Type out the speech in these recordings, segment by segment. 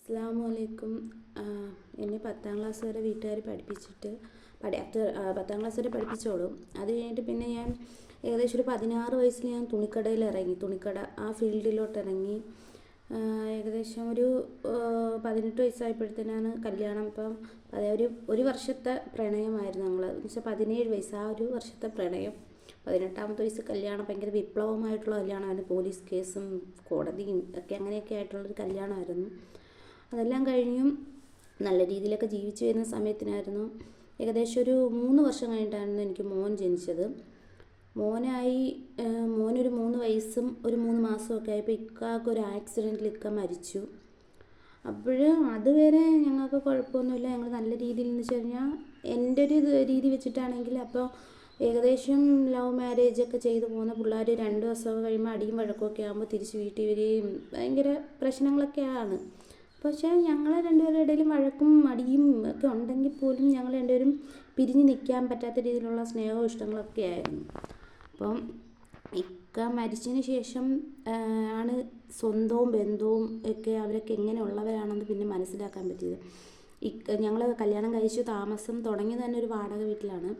അസ്സലാമു അലൈക്കും. എന്നെ 10ാം ക്ലാസ് വരെ വീട്ടുകാർ പഠിപ്പിച്ചിട്ട് അത് 10ാം ക്ലാസ് വരെ പഠിപ്പിച്ചോളും. അത് കഴിഞ്ഞിട്ട് പിന്നെ ഞാൻ ഏകദേശം ഒരു 16 വയസ്സിൽ ഞാൻ തുണിക്കട ആ ഫീൽഡിലോട്ട് ഇറങ്ങി. ഏകദേശം ഒരു 18 വയസ്സായപ്പോഴത്തേനാണ് കല്യാണം. ഇപ്പം ഒരു വർഷത്തെ പ്രണയമായിരുന്നു ഞങ്ങൾ. എന്ന് വെച്ചാൽ 17 വയസ്സ് ആ ഒരു വർഷത്തെ പ്രണയം. 18ാമത്തെ വയസ്സ് കല്യാണം. ഭയങ്കര വിപ്ലവമായിട്ടുള്ള കല്യാണമായിരുന്നു. പോലീസ് കേസും കോടതിയും അങ്ങനെയൊക്കെ ആയിട്ടുള്ളൊരു കല്യാണമായിരുന്നു. അതെല്ലാം കഴിഞ്ഞും നല്ല രീതിയിലൊക്കെ ജീവിച്ചു വരുന്ന സമയത്തിനായിരുന്നു ഏകദേശം ഒരു 3 വർഷം കഴിഞ്ഞിട്ടായിരുന്നു എനിക്ക് മോൻ ജനിച്ചത്. മോനൊരു 3 വയസ്സും ഒരു 3 മാസമൊക്കെ ആയപ്പോൾ ഇക്കാക്കൊരു ആക്സിഡൻറ്റിൽ ഇക്ക മരിച്ചു. അതുവരെ ഞങ്ങൾക്ക് കുഴപ്പമൊന്നുമില്ല. ഞങ്ങൾ നല്ല രീതിയിൽ എന്ന് വെച്ച് കഴിഞ്ഞാൽ എൻ്റെ ഒരു രീതി വെച്ചിട്ടാണെങ്കിൽ അപ്പോൾ ഏകദേശം ലവ് മാരേജൊക്കെ ചെയ്തു പോകുന്ന പിള്ളേർ 2 ദിവസം കഴിയുമ്പോൾ അടിയും വഴക്കമൊക്കെ ആകുമ്പോൾ തിരിച്ച് വീട്ടിൽ വരികയും ഭയങ്കര പ്രശ്നങ്ങളൊക്കെയാണ്. പക്ഷേ ഞങ്ങൾ രണ്ടുപേരുടെ ഇടയിലും വഴക്കും അടിയും ഒക്കെ ഉണ്ടെങ്കിൽ പോലും ഞങ്ങൾ രണ്ടുപേരും പിരിഞ്ഞ് നിൽക്കാൻ പറ്റാത്ത രീതിയിലുള്ള സ്നേഹവും ഇഷ്ടങ്ങളൊക്കെ ആയിരുന്നു. അപ്പം ഇക്ക മരിച്ചതിന് ശേഷം ആണ് സ്വന്തവും ബന്ധവും ഒക്കെ അവരൊക്കെ എങ്ങനെയുള്ളവരാണെന്ന് പിന്നെ മനസ്സിലാക്കാൻ പറ്റിയത്. ഞങ്ങൾ കല്യാണം കഴിച്ച് താമസം തുടങ്ങിയത് തന്നെ ഒരു വാടക വീട്ടിലാണ്.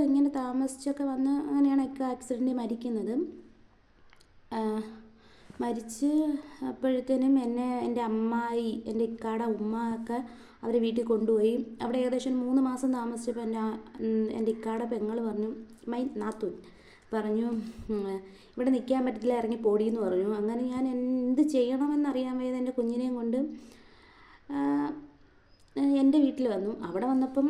ഇങ്ങനെ താമസിച്ചൊക്കെ വന്ന് അങ്ങനെയാണ് ഇക്ക ആക്സിഡൻറ്റിൽ മരിക്കുന്നത്. മരിച്ച് അപ്പോഴത്തേനും എൻ്റെ അമ്മായി, എൻ്റെ ഇക്കാടെ ഉമ്മ ഒക്കെ അവരെ വീട്ടിൽ കൊണ്ടുപോയി. അവിടെ ഏകദേശം 3 മാസം താമസിച്ചപ്പോൾ എൻ്റെ ഇക്കാടെ പെങ്ങൾ പറഞ്ഞു, നാത്തൂൻ പറഞ്ഞു, ഇവിടെ നിൽക്കാൻ പറ്റത്തില്ല, ഇറങ്ങി പോടിയെന്ന് പറഞ്ഞു. അങ്ങനെ ഞാൻ എന്ത് ചെയ്യണമെന്നറിയാൻ വയ്യാതെ എൻ്റെ കുഞ്ഞിനെയും കൊണ്ട് എൻ്റെ വീട്ടിൽ വന്നു. അവിടെ വന്നപ്പം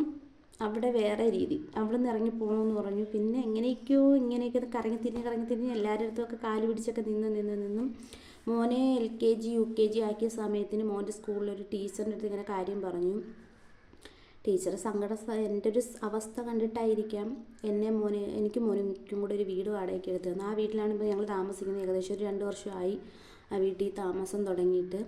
അവിടെ വേറെ രീതി, അവിടെ നിന്ന് ഇറങ്ങി പോകണമെന്ന് പറഞ്ഞു. പിന്നെ ഇങ്ങനെയൊക്കെ കറങ്ങി തിരിഞ്ഞ് എല്ലാവരുടെ അടുത്തുമൊക്കെ കാല് പിടിച്ചൊക്കെ നിന്നും മോനെ LKG UKG ആക്കിയ സമയത്തിന് മോൻ്റെ സ്കൂളിലൊരു ടീച്ചറിൻ്റെ അടുത്ത് ഇങ്ങനെ കാര്യം പറഞ്ഞു. ടീച്ചർ എൻ്റെ ഒരു അവസ്ഥ കണ്ടിട്ടായിരിക്കാം എനിക്കും മോനും കൂടെ ഒരു വീട് വാടകയ്ക്ക് എടുത്തു തന്നു. ആ വീട്ടിലാണ് ഇപ്പോൾ ഞങ്ങൾ താമസിക്കുന്നത്. ഏകദേശം ഒരു 2 വർഷമായി ആ വീട്ടിൽ താമസം തുടങ്ങിയിട്ട്.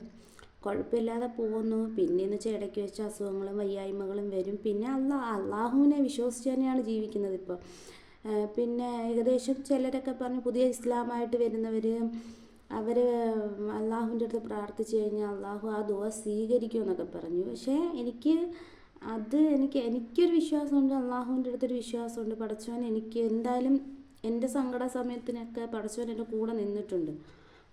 കുഴപ്പമില്ലാതെ പോകുന്നു. പിന്നെയെന്ന് വെച്ചാൽ ഇടയ്ക്ക് വെച്ച് അസുഖങ്ങളും വയ്യായ്മകളും വരും. പിന്നെ അള്ളാഹുവിനെ വിശ്വസിച്ച് തന്നെയാണ് ജീവിക്കുന്നത് ഇപ്പോൾ. പിന്നെ ഏകദേശം ചിലരൊക്കെ പറഞ്ഞു പുതിയ ഇസ്ലാമായിട്ട് വരുന്നവർ അവർ അള്ളാഹുവിൻ്റെ അടുത്ത് പ്രാർത്ഥിച്ച് കഴിഞ്ഞാൽ അള്ളാഹു ആ ദുആ സ്വീകരിക്കുമെന്നൊക്കെ പറഞ്ഞു. പക്ഷേ എനിക്കൊരു വിശ്വാസമുണ്ട്, അള്ളാഹുവിൻ്റെ അടുത്തൊരു വിശ്വാസമുണ്ട്. പടച്ചവൻ എനിക്ക് എന്തായാലും എൻ്റെ സങ്കട സമയത്തിനൊക്കെ പടച്ചവൻ എൻ്റെ കൂടെ നിന്നിട്ടുണ്ട്.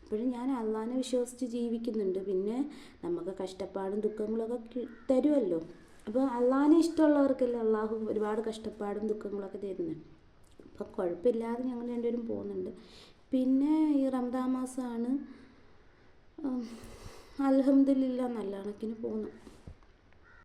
അപ്പോഴും ഞാൻ അള്ളാഹിനെ വിശ്വസിച്ച് ജീവിക്കുന്നുണ്ട്. പിന്നെ നമുക്ക് കഷ്ടപ്പാടും ദുഃഖങ്ങളൊക്കെ തരുമല്ലോ. അപ്പോൾ അള്ളാഹിനെ ഇഷ്ടമുള്ളവർക്കല്ലേ അള്ളാഹു ഒരുപാട് കഷ്ടപ്പാടും ദുഃഖങ്ങളൊക്കെ തരുന്നത്. അപ്പോൾ കുഴപ്പമില്ലാതെ ഞങ്ങൾ രണ്ടുപേരും പോകുന്നുണ്ട്. പിന്നെ ഈ റമദാൻ മാസമാണ്, അൽഹംദുലില്ലാ നല്ല കണക്കിന് പോകുന്നു.